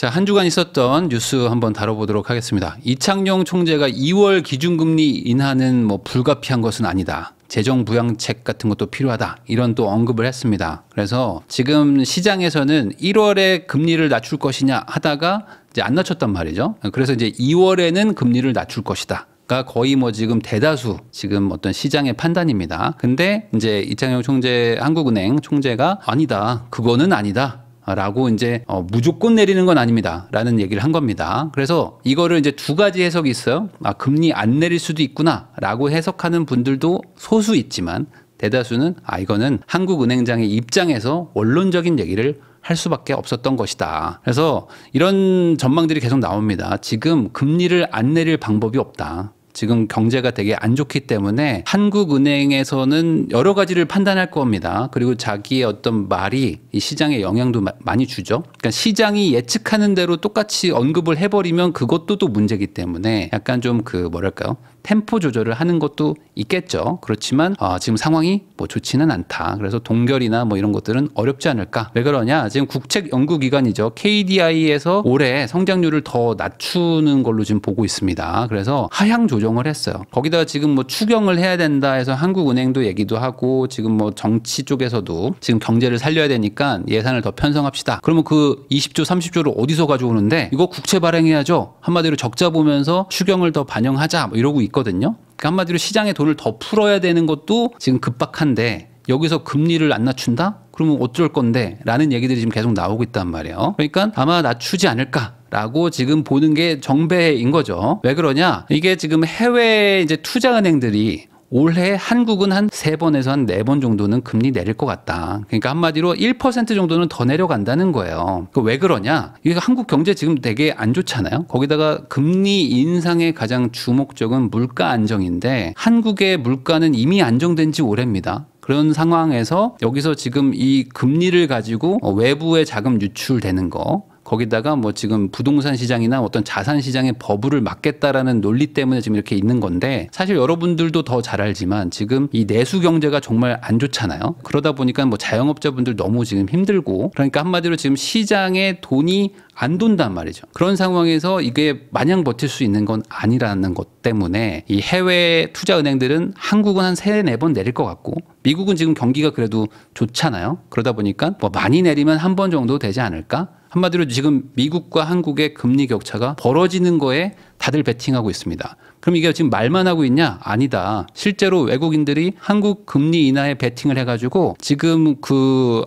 자, 한 주간 있었던 뉴스 한번 다뤄보도록 하겠습니다. 이창용 총재가 2월 기준금리 인하는 뭐 불가피한 것은 아니다. 재정 부양책 같은 것도 필요하다. 이런 또 언급을 했습니다. 그래서 지금 시장에서는 1월에 금리를 낮출 것이냐 하다가 이제 안 낮췄단 말이죠. 그래서 이제 2월에는 금리를 낮출 것이다. 가 거의 뭐 지금 대다수 지금 어떤 시장의 판단입니다. 근데 이제 이창용 총재, 한국은행 총재가 아니다. 그거는 아니다. 라고 이제 무조건 내리는 건 아닙니다. 라는 얘기를 한 겁니다. 그래서 이거를 이제 두 가지 해석이 있어요. 아, 금리 안 내릴 수도 있구나. 라고 해석하는 분들도 소수 있지만 대다수는 이거는 한국은행장의 입장에서 원론적인 얘기를 할 수밖에 없었던 것이다. 그래서 이런 전망들이 계속 나옵니다. 지금 금리를 안 내릴 방법이 없다. 지금 경제가 되게 안 좋기 때문에 한국은행에서는 여러 가지를 판단할 겁니다. 그리고 자기의 어떤 말이 이 시장에 영향도 많이 주죠. 그러니까 시장이 예측하는 대로 똑같이 언급을 해버리면 그것도 또 문제이기 때문에 약간 좀 뭐랄까요. 템포 조절을 하는 것도 있겠죠. 그렇지만 지금 상황이 뭐 좋지는 않다. 그래서 동결이나 뭐 이런 것들은 어렵지 않을까. 왜 그러냐. 지금 국책연구기관이죠. KDI에서 올해 성장률을 더 낮추는 걸로 지금 보고 있습니다. 그래서 하향 조정을 했어요. 거기다가 지금 뭐 추경을 해야 된다 해서 한국은행도 얘기도 하고 지금 뭐 정치 쪽에서도 지금 경제를 살려야 되니까 예산을 더 편성합시다. 그러면 그 20조 30조를 어디서 가져오는데 이거 국채 발행해야죠. 한마디로 적자 보면서 추경을 더 반영하자 뭐 이러고 있거든요. 그러니까 한마디로 시장에 돈을 더 풀어야 되는 것도 지금 급박한데 여기서 금리를 안 낮춘다? 그러면 어쩔 건데? 라는 얘기들이 지금 계속 나오고 있단 말이에요. 그러니까 아마 낮추지 않을까? 라고 지금 보는 게 정배인 거죠. 왜 그러냐? 이게 지금 해외 이제 투자은행들이 올해 한국은 한 3번에서 한 4번 정도는 금리 내릴 것 같다. 그러니까 한마디로 1% 정도는 더 내려간다는 거예요. 왜 그러냐? 이게 한국 경제 지금 되게 안 좋잖아요. 거기다가 금리 인상의 가장 주목적은 물가 안정인데 한국의 물가는 이미 안정된 지 오래입니다. 그런 상황에서 여기서 지금 이 금리를 가지고 외부의 자금 유출되는 거 거기다가 뭐 지금 부동산 시장이나 어떤 자산 시장의 버블을 막겠다라는 논리 때문에 지금 이렇게 있는 건데 사실 여러분들도 더 잘 알지만 지금 이 내수 경제가 정말 안 좋잖아요. 그러다 보니까 뭐 자영업자분들 너무 지금 힘들고 그러니까 한마디로 지금 시장에 돈이 안 돈단 말이죠. 그런 상황에서 이게 마냥 버틸 수 있는 건 아니라는 것 때문에 이 해외 투자은행들은 한국은 한 3, 4번 내릴 것 같고 미국은 지금 경기가 그래도 좋잖아요. 그러다 보니까 뭐 많이 내리면 한 번 정도 되지 않을까? 한마디로 지금 미국과 한국의 금리 격차가 벌어지는 거에 다들 베팅하고 있습니다. 그럼 이게 지금 말만 하고 있냐? 아니다. 실제로 외국인들이 한국 금리 인하에 베팅을 해가지고 지금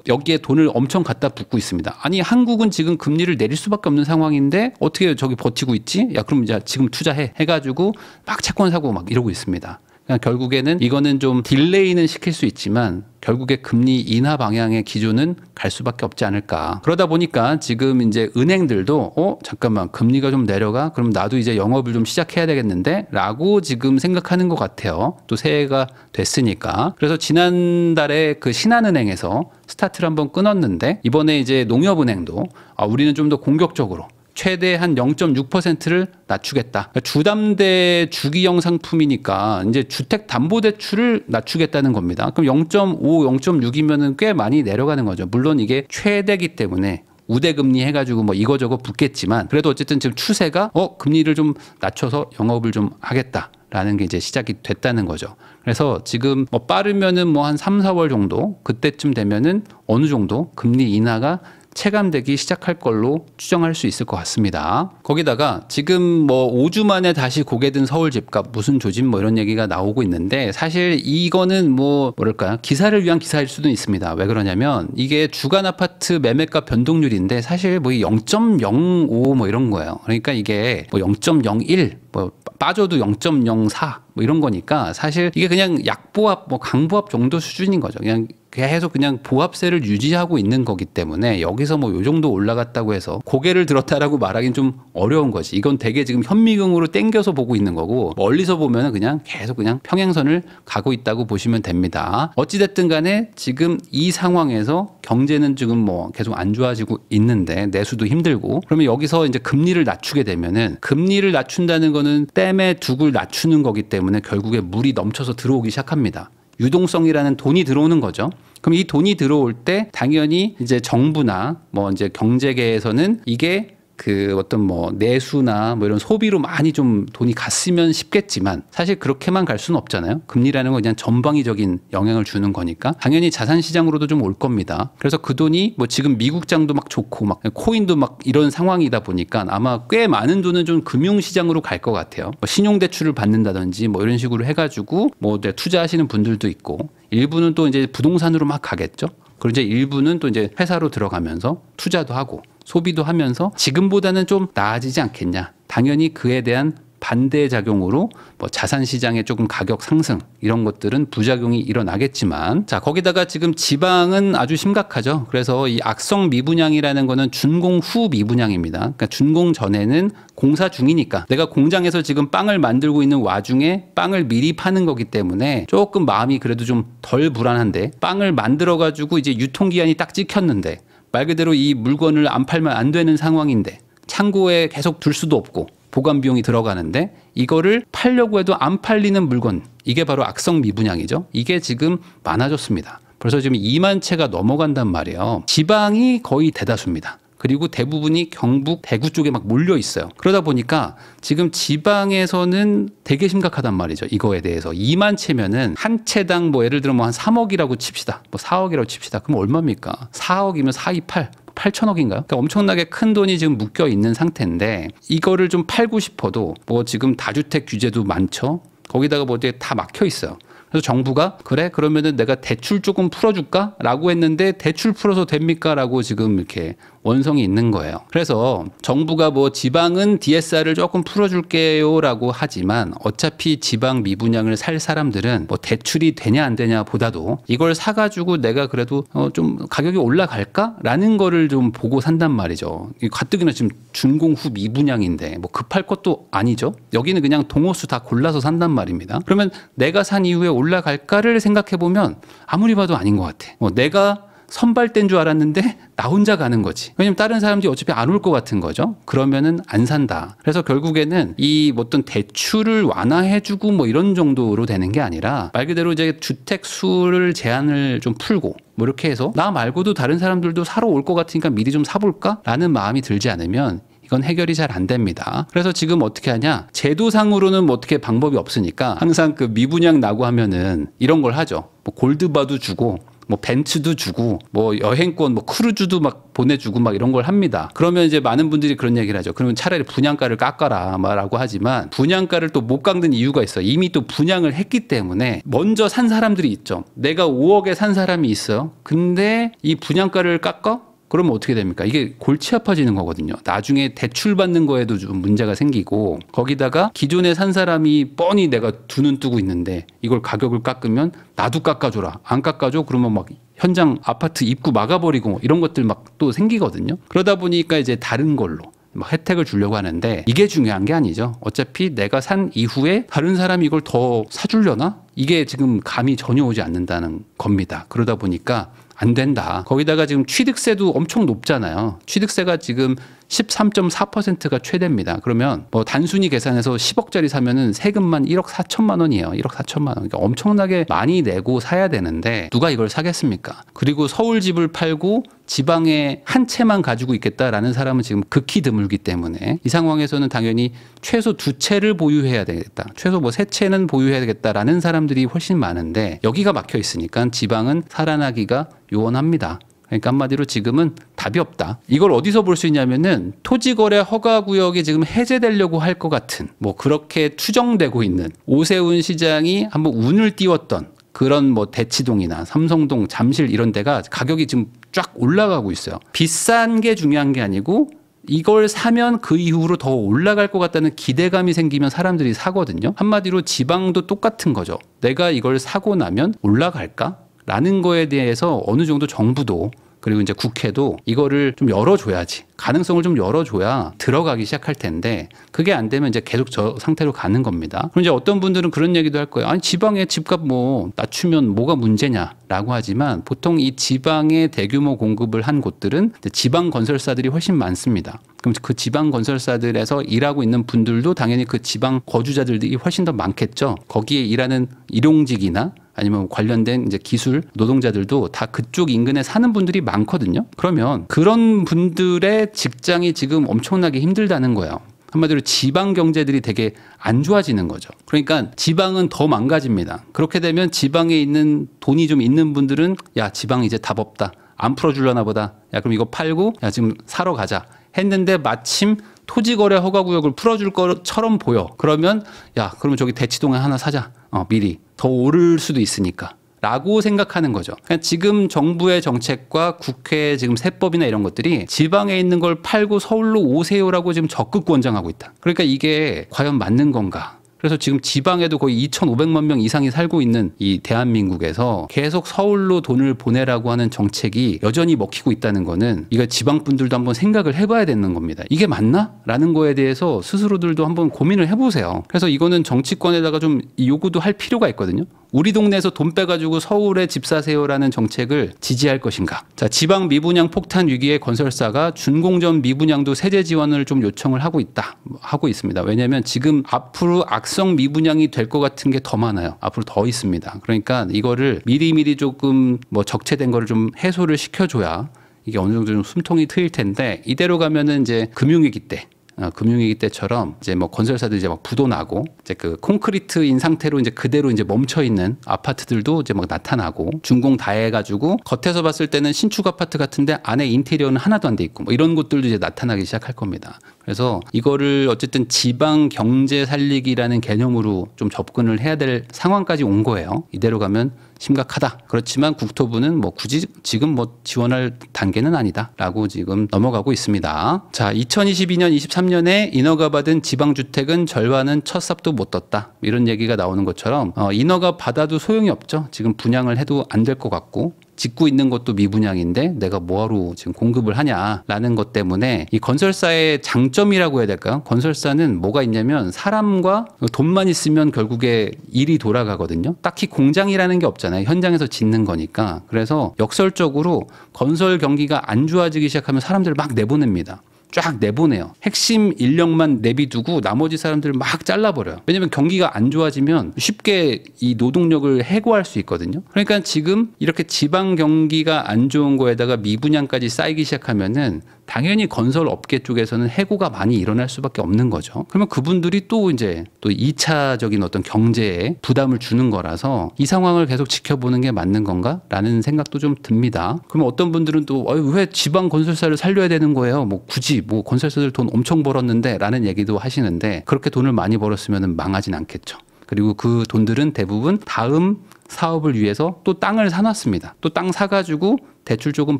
여기에 돈을 엄청 갖다 붓고 있습니다. 아니 한국은 지금 금리를 내릴 수밖에 없는 상황인데 어떻게 저기 버티고 있지? 야 그럼 이제 지금 투자해 해가지고 막 채권 사고 막 이러고 있습니다. 그러니까 결국에는 이거는 좀 딜레이는 시킬 수 있지만 결국에 금리 인하 방향의 기조는 갈 수밖에 없지 않을까. 그러다 보니까 지금 이제 은행들도 잠깐만 금리가 좀 내려가? 그럼 나도 이제 영업을 좀 시작해야 되겠는데? 라고 지금 생각하는 것 같아요. 또 새해가 됐으니까. 그래서 지난달에 그 신한은행에서 스타트를 한번 끊었는데 이번에 이제 농협은행도 우리는 좀 더 공격적으로 최대 한 0.6%를 낮추겠다. 주담대 주기형 상품이니까 이제 주택담보대출을 낮추겠다는 겁니다. 그럼 0.5, 0.6이면은 꽤 많이 내려가는 거죠. 물론 이게 최대기 때문에 우대금리 해가지고 뭐 이거저거 붙겠지만 그래도 어쨌든 지금 추세가 금리를 좀 낮춰서 영업을 좀 하겠다. 라는 게 이제 시작이 됐다는 거죠. 그래서 지금 뭐 빠르면은 뭐 한 3, 4월 정도 그때쯤 되면은 어느 정도 금리 인하가 체감되기 시작할 걸로 추정할 수 있을 것 같습니다. 거기다가 지금 뭐 5주 만에 다시 고개 든 서울 집값 무슨 조짐 뭐 이런 얘기가 나오고 있는데 사실 이거는 뭐랄까요 기사를 위한 기사일 수도 있습니다. 왜 그러냐면 이게 주간 아파트 매매가 변동률인데 사실 뭐 0.05 뭐 이런 거예요. 그러니까 이게 뭐 0.01 뭐 빠져도 0.04 뭐 이런 거니까 사실 이게 그냥 약보합 뭐 강보합 정도 수준인 거죠. 그냥 계속 그냥 보합세를 유지하고 있는 거기 때문에 여기서 뭐 요 정도 올라갔다고 해서 고개를 들었다라고 말하기는 좀 어려운 거지. 이건 되게 지금 현미경으로 땡겨서 보고 있는 거고 멀리서 보면 그냥 계속 그냥 평행선을 가고 있다고 보시면 됩니다. 어찌됐든 간에 지금 이 상황에서 경제는 지금 뭐 계속 안 좋아지고 있는데 내수도 힘들고 그러면 여기서 이제 금리를 낮추게 되면은 금리를 낮춘다는 거는 댐의 둑을 낮추는 거기 때문에 결국에 물이 넘쳐서 들어오기 시작합니다. 유동성이라는 돈이 들어오는 거죠. 그럼 이 돈이 들어올 때 당연히 이제 정부나 뭐 이제 경제계에서는 이게 그 어떤 뭐 내수나 뭐 이런 소비로 많이 좀 돈이 갔으면 싶겠지만 사실 그렇게만 갈 수는 없잖아요. 금리라는 건 그냥 전방위적인 영향을 주는 거니까 당연히 자산 시장으로도 좀 올 겁니다. 그래서 그 돈이 뭐 지금 미국장도 막 좋고 막 코인도 막 이런 상황이다 보니까 아마 꽤 많은 돈은 좀 금융 시장으로 갈 것 같아요. 뭐 신용 대출을 받는다든지 뭐 이런 식으로 해가지고 뭐 투자하시는 분들도 있고 일부는 또 이제 부동산으로 막 가겠죠. 그리고 이제 일부는 또 이제 회사로 들어가면서 투자도 하고 소비도 하면서 지금보다는 좀 나아지지 않겠냐. 당연히 그에 대한 반대 작용으로 뭐 자산 시장의 조금 가격 상승 이런 것들은 부작용이 일어나겠지만 자 거기다가 지금 지방은 아주 심각하죠. 그래서 이 악성 미분양이라는 거는 준공 후 미분양입니다. 그러니까 준공 전에는 공사 중이니까 내가 공장에서 지금 빵을 만들고 있는 와중에 빵을 미리 파는 거기 때문에 조금 마음이 그래도 좀 덜 불안한데 빵을 만들어 가지고 이제 유통기한이 딱 찍혔는데 말 그대로 이 물건을 안 팔면 안 되는 상황인데 창고에 계속 둘 수도 없고 보관 비용이 들어가는데 이거를 팔려고 해도 안 팔리는 물건 이게 바로 악성 미분양이죠. 이게 지금 많아졌습니다. 벌써 지금 2만 채가 넘어간단 말이에요. 지방이 거의 대다수입니다. 그리고 대부분이 경북, 대구 쪽에 막 몰려 있어요. 그러다 보니까 지금 지방에서는 되게 심각하단 말이죠. 이거에 대해서 2만 채면은 한 채당 뭐 예를 들어 뭐 한 3억이라고 칩시다. 뭐 4억이라고 칩시다. 그럼 얼마입니까? 4억이면 4, 2, 8. 8천억인가요? 그러니까 엄청나게 큰 돈이 지금 묶여 있는 상태인데 이거를 좀 팔고 싶어도 뭐 지금 다주택 규제도 많죠. 거기다가 뭐 어디에 다 막혀 있어요. 그래서 정부가 그래 그러면은 내가 대출 조금 풀어줄까? 라고 했는데 대출 풀어서 됩니까? 라고 지금 이렇게 원성이 있는 거예요. 그래서 정부가 뭐 지방은 DSR을 조금 풀어줄게요 라고 하지만 어차피 지방 미분양을 살 사람들은 뭐 대출이 되냐 안 되냐 보다도 이걸 사가지고 내가 그래도 좀 가격이 올라갈까? 라는 거를 좀 보고 산단 말이죠. 가뜩이나 지금 준공 후 미분양인데 뭐 급할 것도 아니죠. 여기는 그냥 동호수 다 골라서 산단 말입니다. 그러면 내가 산 이후에 올라갈까를 생각해 보면 아무리 봐도 아닌 것 같아. 내가 선발된 줄 알았는데 나 혼자 가는 거지. 왜냐면 다른 사람들이 어차피 안 올 것 같은 거죠. 그러면은 안 산다. 그래서 결국에는 이 어떤 대출을 완화해주고 뭐 이런 정도로 되는 게 아니라 말 그대로 이제 주택 수를 제한을 좀 풀고 뭐 이렇게 해서 나 말고도 다른 사람들도 사러 올 것 같으니까 미리 좀 사볼까? 라는 마음이 들지 않으면 이건 해결이 잘 안 됩니다. 그래서 지금 어떻게 하냐? 제도상으로는 뭐 어떻게 방법이 없으니까 항상 그 미분양 나고 하면은 이런 걸 하죠. 뭐 골드바도 주고 뭐 벤츠도 주고 뭐 여행권 뭐 크루즈도 막 보내주고 막 이런 걸 합니다. 그러면 이제 많은 분들이 그런 얘기를 하죠. 그러면 차라리 분양가를 깎아라 라고 하지만 분양가를 또 못 깎는 이유가 있어요. 이미 또 분양을 했기 때문에 먼저 산 사람들이 있죠. 내가 5억에 산 사람이 있어요. 근데 이 분양가를 깎아? 그러면 어떻게 됩니까? 이게 골치 아파지는 거거든요. 나중에 대출 받는 거에도 좀 문제가 생기고 거기다가 기존에 산 사람이 뻔히 내가 두 눈 뜨고 있는데 이걸 가격을 깎으면 나도 깎아줘라. 안 깎아줘? 그러면 막 현장 아파트 입구 막아버리고 이런 것들 막 또 생기거든요. 그러다 보니까 이제 다른 걸로 막 혜택을 주려고 하는데 이게 중요한 게 아니죠. 어차피 내가 산 이후에 다른 사람이 이걸 더 사주려나? 이게 지금 감이 전혀 오지 않는다는 겁니다. 그러다 보니까 안 된다. 거기다가 지금 취득세도 엄청 높잖아요. 취득세가 지금 13.4%가 최대입니다. 그러면 뭐 단순히 계산해서 10억짜리 사면은 세금만 1억 4천만 원이에요. 1억 4천만 원. 그러니까 엄청나게 많이 내고 사야 되는데 누가 이걸 사겠습니까? 그리고 서울 집을 팔고 지방에 한 채만 가지고 있겠다라는 사람은 지금 극히 드물기 때문에 이 상황에서는 당연히 최소 2채를 보유해야 되겠다. 최소 뭐 3채는 보유해야 되겠다라는 사람들이 훨씬 많은데 여기가 막혀 있으니까 지방은 살아나기가 요원합니다. 그러니까 한마디로 지금은 답이 없다. 이걸 어디서 볼 수 있냐면은 토지거래 허가구역이 지금 해제되려고 할 것 같은 뭐 그렇게 추정되고 있는 오세훈 시장이 한번 운을 띄웠던 그런 뭐 대치동이나 삼성동, 잠실 이런 데가 가격이 지금 쫙 올라가고 있어요. 비싼 게 중요한 게 아니고 이걸 사면 그 이후로 더 올라갈 것 같다는 기대감이 생기면 사람들이 사거든요. 한마디로 지방도 똑같은 거죠. 내가 이걸 사고 나면 올라갈까? 라는 거에 대해서 어느 정도 정부도 그리고 이제 국회도 이거를 좀 열어줘야지. 가능성을 좀 열어줘야 들어가기 시작할 텐데 그게 안 되면 이제 계속 저 상태로 가는 겁니다. 그럼 이제 어떤 분들은 그런 얘기도 할 거예요. 아니 지방에 집값 뭐 낮추면 뭐가 문제냐라고 하지만 보통 이 지방에 대규모 공급을 한 곳들은 지방 건설사들이 훨씬 많습니다. 그럼 그 지방 건설사들에서 일하고 있는 분들도 당연히 그 지방 거주자들이 훨씬 더 많겠죠. 거기에 일하는 일용직이나 아니면 관련된 이제 기술 노동자들도 다 그쪽 인근에 사는 분들이 많거든요. 그러면 그런 분들의 직장이 지금 엄청나게 힘들다는 거예요. 한마디로 지방 경제들이 되게 안 좋아지는 거죠. 그러니까 지방은 더 망가집니다. 그렇게 되면 지방에 있는 돈이 좀 있는 분들은 야, 지방 이제 답 없다. 안 풀어주려나 보다. 야, 그럼 이거 팔고 야, 지금 사러 가자. 했는데 마침 토지거래 허가구역을 풀어줄 것처럼 보여. 그러면 야, 그러면 저기 대치동에 하나 사자. 미리. 더 오를 수도 있으니까. 라고 생각하는 거죠. 그러니까 지금 정부의 정책과 국회의 지금 세법이나 이런 것들이 지방에 있는 걸 팔고 서울로 오세요라고 지금 적극 권장하고 있다. 그러니까 이게 과연 맞는 건가? 그래서 지금 지방에도 거의 2,500만 명 이상이 살고 있는 이 대한민국에서 계속 서울로 돈을 보내라고 하는 정책이 여전히 먹히고 있다는 거는 이거 지방 분들도 한번 생각을 해봐야 되는 겁니다. 이게 맞나? 라는 거에 대해서 스스로들도 한번 고민을 해보세요. 그래서 이거는 정치권에다가 좀 요구도 할 필요가 있거든요. 우리 동네에서 돈 빼가지고 서울에 집 사세요라는 정책을 지지할 것인가. 자, 지방 미분양 폭탄 위기에 건설사가 준공전 미분양도 세제 지원을 좀 요청을 하고 있습니다. 왜냐하면 지금 앞으로 악성 미분양이 될 것 같은 게 더 많아요. 앞으로 더 있습니다. 그러니까 이거를 미리미리 조금 뭐 적체된 거를 좀 해소를 시켜줘야 이게 어느 정도 좀 숨통이 트일 텐데 이대로 가면은 이제 금융위기 때처럼 이제 뭐 건설사들 이제 막 부도 나고 이제 그 콘크리트인 상태로 이제 그대로 이제 멈춰 있는 아파트들도 이제 막 나타나고 준공 다 해가지고 겉에서 봤을 때는 신축 아파트 같은데 안에 인테리어는 하나도 안 돼 있고 뭐 이런 것들도 이제 나타나기 시작할 겁니다. 그래서 이거를 어쨌든 지방 경제 살리기라는 개념으로 좀 접근을 해야 될 상황까지 온 거예요. 이대로 가면 심각하다. 그렇지만 국토부는 뭐 굳이 지금 뭐 지원할 단계는 아니다라고 지금 넘어가고 있습니다. 자, 2022년, 23년에 인허가 받은 지방주택은 절반은 첫 삽도 못 떴다. 이런 얘기가 나오는 것처럼 인허가 받아도 소용이 없죠. 지금 분양을 해도 안 될 것 같고 짓고 있는 것도 미분양인데 내가 뭐하러 지금 공급을 하냐라는 것 때문에 이 건설사의 장점이라고 해야 될까요? 건설사는 뭐가 있냐면 사람과 돈만 있으면 결국에 일이 돌아가거든요. 딱히 공장이라는 게 없잖아요. 현장에서 짓는 거니까. 그래서 역설적으로 건설 경기가 안 좋아지기 시작하면 사람들을 막 내보냅니다. 쫙 내보내요. 핵심 인력만 내비두고 나머지 사람들을 막 잘라버려요. 왜냐하면 경기가 안 좋아지면 쉽게 이 노동력을 해고할 수 있거든요. 그러니까 지금 이렇게 지방 경기가 안 좋은 거에다가 미분양까지 쌓이기 시작하면은 당연히 건설 업계 쪽에서는 해고가 많이 일어날 수밖에 없는 거죠. 그러면 그분들이 또 이제 또 2차적인 어떤 경제에 부담을 주는 거라서 이 상황을 계속 지켜보는 게 맞는 건가라는 생각도 좀 듭니다. 그러면 어떤 분들은 또 왜 지방 건설사를 살려야 되는 거예요? 뭐 굳이 뭐 건설사들 돈 엄청 벌었는데 라는 얘기도 하시는데 그렇게 돈을 많이 벌었으면 망하진 않겠죠. 그리고 그 돈들은 대부분 다음 사업을 위해서 또 땅을 사놨습니다. 또 땅 사가지고 대출 조금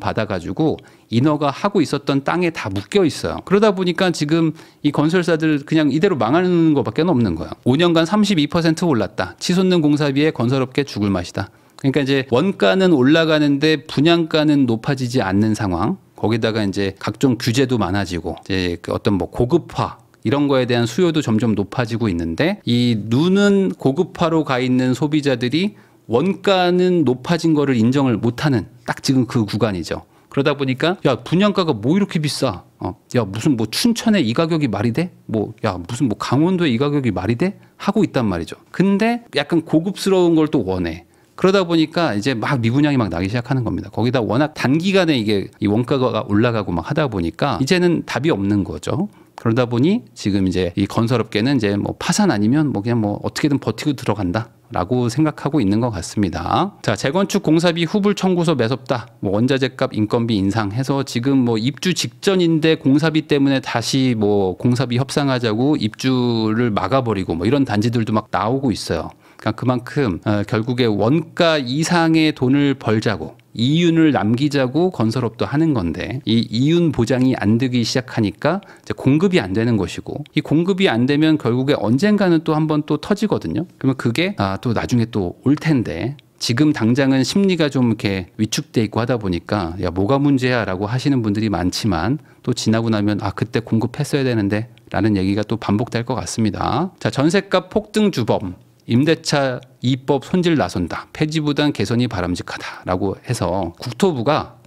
받아가지고 인허가 하고 있었던 땅에 다 묶여 있어요. 그러다 보니까 지금 이 건설사들 그냥 이대로 망하는 것밖에 없는 거예요. 5년간 32% 올랐다. 치솟는 공사비에 건설업계 죽을 맛이다. 그러니까 이제 원가는 올라가는데 분양가는 높아지지 않는 상황. 거기다가 이제 각종 규제도 많아지고 이제 그 어떤 뭐 고급화 이런 거에 대한 수요도 점점 높아지고 있는데 이 눈은 고급화로 가 있는 소비자들이 원가는 높아진 거를 인정을 못하는 딱 지금 그 구간이죠. 그러다 보니까 야 분양가가 뭐 이렇게 비싸? 야 무슨 뭐 춘천에 이 가격이 말이 돼? 뭐 야 무슨 뭐 강원도에 이 가격이 말이 돼? 하고 있단 말이죠. 근데 약간 고급스러운 걸 또 원해. 그러다 보니까 이제 막 미분양이 막 나기 시작하는 겁니다. 거기다 워낙 단기간에 이게 이 원가가 올라가고 막 하다 보니까 이제는 답이 없는 거죠. 그러다 보니 지금 이제 이 건설업계는 이제 뭐 파산 아니면 뭐 그냥 뭐 어떻게든 버티고 들어간다. 라고 생각하고 있는 것 같습니다. 자, 재건축 공사비 후불 청구서 매섭다. 뭐 원자재값 인건비 인상해서 지금 뭐 입주 직전인데 공사비 때문에 다시 뭐 공사비 협상하자고 입주를 막아버리고 뭐 이런 단지들도 막 나오고 있어요. 그러니까 그만큼 결국에 원가 이상의 돈을 벌자고 이윤을 남기자고 건설업도 하는 건데 이 이윤 보장이 안 되기 시작하니까 이제 공급이 안 되는 것이고 이 공급이 안 되면 결국에 언젠가는 또 한번 또 터지거든요. 그러면 그게 또 나중에 또 올 텐데 지금 당장은 심리가 좀 이렇게 위축돼 있고 하다 보니까 야 뭐가 문제야라고 하시는 분들이 많지만 또 지나고 나면 그때 공급했어야 되는데 라는 얘기가 또 반복될 것 같습니다. 자, 전셋값 폭등 주범 임대차 입법 손질 나선다. 폐지보단 개선이 바람직하다라고 해서 국토부가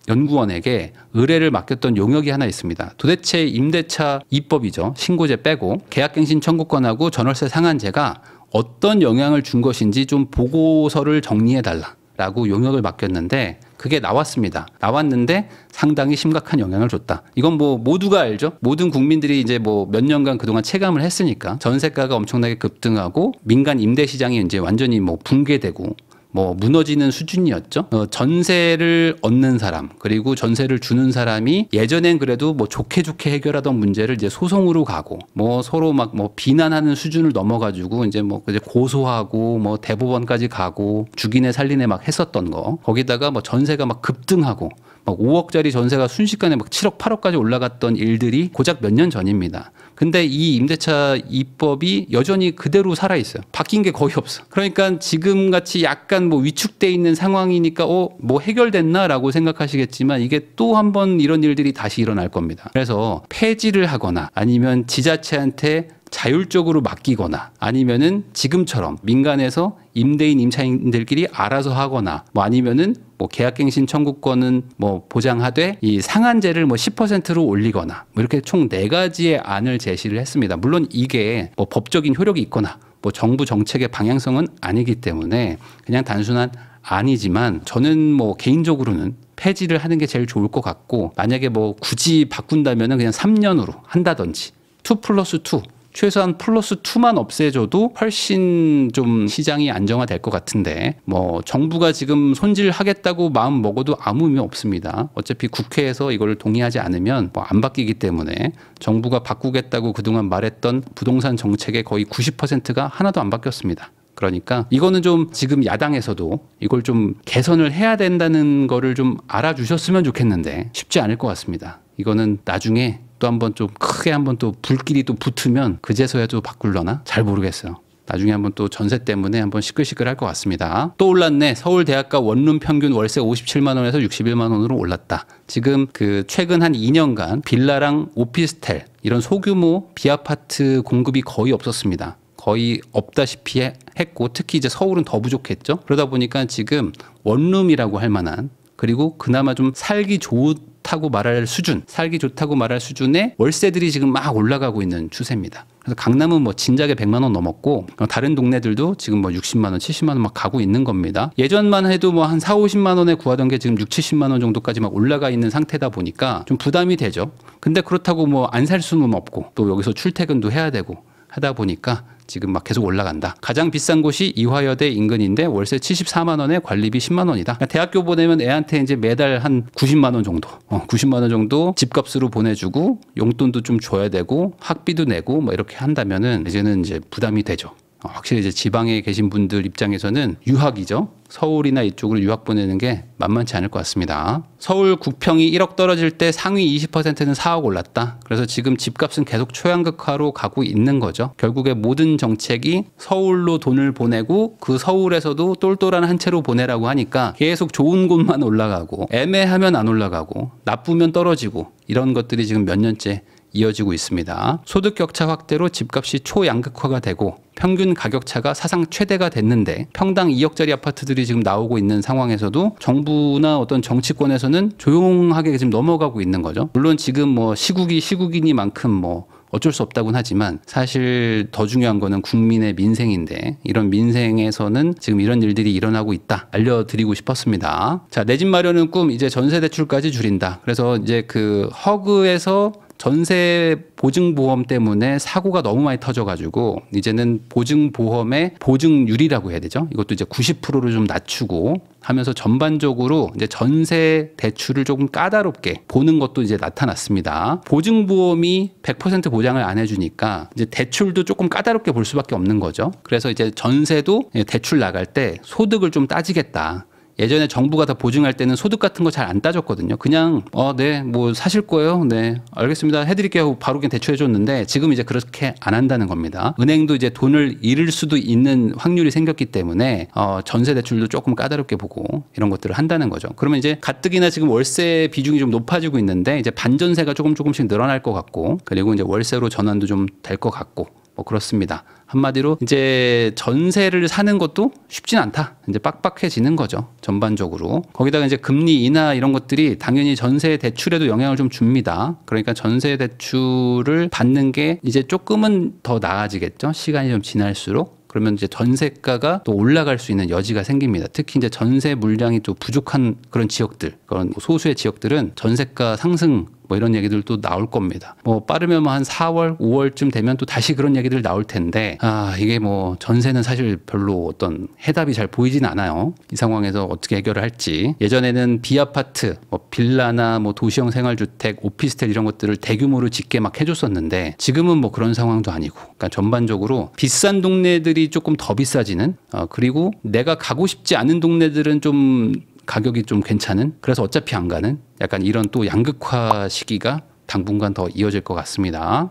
국토연구원에게 의뢰를 맡겼던 용역이 하나 있습니다. 도대체 임대차 입법이죠. 신고제 빼고 계약갱신 청구권하고 전월세 상한제가 어떤 영향을 준 것인지 좀 보고서를 정리해달라라고 용역을 맡겼는데 그게 나왔습니다. 나왔는데 상당히 심각한 영향을 줬다. 이건 뭐 모두가 알죠. 모든 국민들이 이제 뭐 몇 년간 그동안 체감을 했으니까 전세가가 엄청나게 급등하고 민간 임대 시장이 이제 완전히 뭐 붕괴되고 뭐 무너지는 수준이었죠. 전세를 얻는 사람 그리고 전세를 주는 사람이 예전엔 그래도 뭐 좋게 해결하던 문제를 이제 소송으로 가고 뭐 서로 막 뭐 비난하는 수준을 넘어가지고 이제 뭐 이제 고소하고 뭐 대법원까지 가고 죽이네 살리네 막 했었던 거. 거기다가 뭐 전세가 막 급등하고 막 5억짜리 전세가 순식간에 막 7억 8억까지 올라갔던 일들이 고작 몇 년 전입니다. 근데 이 임대차 입법이 여전히 그대로 살아 있어요. 바뀐 게 거의 없어. 그러니까 지금 같이 약간 뭐 위축돼 있는 상황이니까 뭐 해결됐나라고 생각하시겠지만 이게 또 한 번 이런 일들이 다시 일어날 겁니다. 그래서 폐지를 하거나 아니면 지자체한테 자율적으로 맡기거나 아니면은 지금처럼 민간에서 임대인 임차인들끼리 알아서 하거나 뭐 아니면은 뭐 계약갱신 청구권은 뭐 보장하되 이 상한제를 뭐 10%로 올리거나 뭐 이렇게 총 4가지의 안을 제시를 했습니다. 물론 이게 뭐 법적인 효력이 있거나 뭐 정부 정책의 방향성은 아니기 때문에 그냥 단순한 아니지만 저는 뭐 개인적으로는 폐지를 하는 게 제일 좋을 것 같고 만약에 뭐 굳이 바꾼다면은 그냥 3년으로 한다든지 2+2 최소한 +2만 없애줘도 훨씬 좀 시장이 안정화될 것 같은데 뭐 정부가 지금 손질하겠다고 마음 먹어도 아무 의미 없습니다. 어차피 국회에서 이걸 동의하지 않으면 뭐 안 바뀌기 때문에 정부가 바꾸겠다고 그동안 말했던 부동산 정책의 거의 90%가 하나도 안 바뀌었습니다. 그러니까 이거는 좀 지금 야당에서도 이걸 좀 개선을 해야 된다는 거를 좀 알아주셨으면 좋겠는데 쉽지 않을 것 같습니다. 이거는 나중에 또 한번 좀 크게 한번 또 불길이 또 붙으면 그제서야 또 바꿀려나? 잘 모르겠어요. 나중에 한번 또 전세 때문에 한번 시끌시끌할 것 같습니다. 또 올랐네. 서울 대학가 원룸 평균 월세 57만 원에서 61만 원으로 올랐다. 지금 그 최근 한 2년간 빌라랑 오피스텔 이런 소규모 비아파트 공급이 거의 없었습니다. 거의 없다시피 했고 특히 이제 서울은 더 부족했죠. 그러다 보니까 지금 원룸이라고 할 만한 그리고 그나마 좀 살기 좋다고 말할 수준, 살기 좋다고 말할 수준의 월세들이 지금 막 올라가고 있는 추세입니다. 그래서 강남은 뭐 진작에 100만 원 넘었고 다른 동네들도 지금 뭐 60만 원, 70만 원 막 가고 있는 겁니다. 예전만 해도 뭐 한 4, 50만 원에 구하던 게 지금 6, 70만 원 정도까지 막 올라가 있는 상태다 보니까 좀 부담이 되죠. 근데 그렇다고 뭐 안 살 수는 없고 또 여기서 출퇴근도 해야 되고 하다 보니까 지금 막 계속 올라간다. 가장 비싼 곳이 이화여대 인근인데 월세 74만 원에 관리비 10만 원이다. 그러니까 대학교 보내면 애한테 이제 매달 한 90만 원 정도, 90만 원 정도 집값으로 보내주고 용돈도 좀 줘야 되고 학비도 내고 뭐 이렇게 한다면은 이제는 이제 부담이 되죠. 확실히 이제 지방에 계신 분들 입장에서는 유학이죠. 서울이나 이쪽으로 유학 보내는 게 만만치 않을 것 같습니다. 서울 구평이 1억 떨어질 때 상위 20%는 4억 올랐다. 그래서 지금 집값은 계속 초양극화로 가고 있는 거죠. 결국에 모든 정책이 서울로 돈을 보내고 그 서울에서도 똘똘한 한 채로 보내라고 하니까 계속 좋은 곳만 올라가고 애매하면 안 올라가고 나쁘면 떨어지고 이런 것들이 지금 몇 년째 이어지고 있습니다. 소득 격차 확대로 집값이 초양극화가 되고 평균 가격차가 사상 최대가 됐는데 평당 2억짜리 아파트들이 지금 나오고 있는 상황에서도 정부나 어떤 정치권에서는 조용하게 지금 넘어가고 있는 거죠. 물론 지금 뭐 시국이니만큼 뭐 어쩔 수 없다고는 하지만 사실 더 중요한 거는 국민의 민생인데 이런 민생에서는 지금 이런 일들이 일어나고 있다 알려드리고 싶었습니다. 자, 내 집 마련은 꿈 이제 전세 대출까지 줄인다. 그래서 이제 그 허그에서 전세 보증보험 때문에 사고가 너무 많이 터져가지고 이제는 보증보험의 보증률이라고 해야 되죠. 이것도 이제 90%로 좀 낮추고 하면서 전반적으로 이제 전세 대출을 조금 까다롭게 보는 것도 이제 나타났습니다. 보증보험이 100% 보장을 안 해주니까 이제 대출도 조금 까다롭게 볼 수밖에 없는 거죠. 그래서 이제 전세도 대출 나갈 때 소득을 좀 따지겠다. 예전에 정부가 다 보증할 때는 소득 같은 거 잘 안 따졌거든요. 그냥 네, 뭐 사실 거예요. 네, 알겠습니다. 해드릴게요. 바로 그냥 대출해줬는데 지금 이제 그렇게 안 한다는 겁니다. 은행도 이제 돈을 잃을 수도 있는 확률이 생겼기 때문에 전세 대출도 조금 까다롭게 보고 이런 것들을 한다는 거죠. 그러면 이제 가뜩이나 지금 월세 비중이 좀 높아지고 있는데 이제 반전세가 조금씩 늘어날 것 같고 그리고 이제 월세로 전환도 좀 될 것 같고 뭐 그렇습니다. 한마디로 이제 전세를 사는 것도 쉽진 않다. 이제 빡빡해지는 거죠. 전반적으로. 거기다가 이제 금리 인하 이런 것들이 당연히 전세 대출에도 영향을 좀 줍니다. 그러니까 전세 대출을 받는 게 이제 조금은 더 나아지겠죠. 시간이 좀 지날수록. 그러면 이제 전세가가 또 올라갈 수 있는 여지가 생깁니다. 특히 이제 전세 물량이 또 부족한 그런 지역들, 그런 소수의 지역들은 전세가 상승 뭐 이런 얘기들도 나올 겁니다. 뭐 빠르면 한 4월, 5월쯤 되면 또 다시 그런 얘기들 나올 텐데 이게 뭐 전세는 사실 별로 어떤 해답이 잘 보이진 않아요. 이 상황에서 어떻게 해결을 할지. 예전에는 비아파트, 뭐 빌라나 뭐 도시형 생활주택, 오피스텔 이런 것들을 대규모로 짓게 막 해줬었는데 지금은 뭐 그런 상황도 아니고, 그러니까 전반적으로 비싼 동네들이 조금 더 비싸지는, 그리고 내가 가고 싶지 않은 동네들은 좀 가격이 좀 괜찮은, 그래서 어차피 안 가는 약간 이런 또 양극화 시기가 당분간 더 이어질 것 같습니다.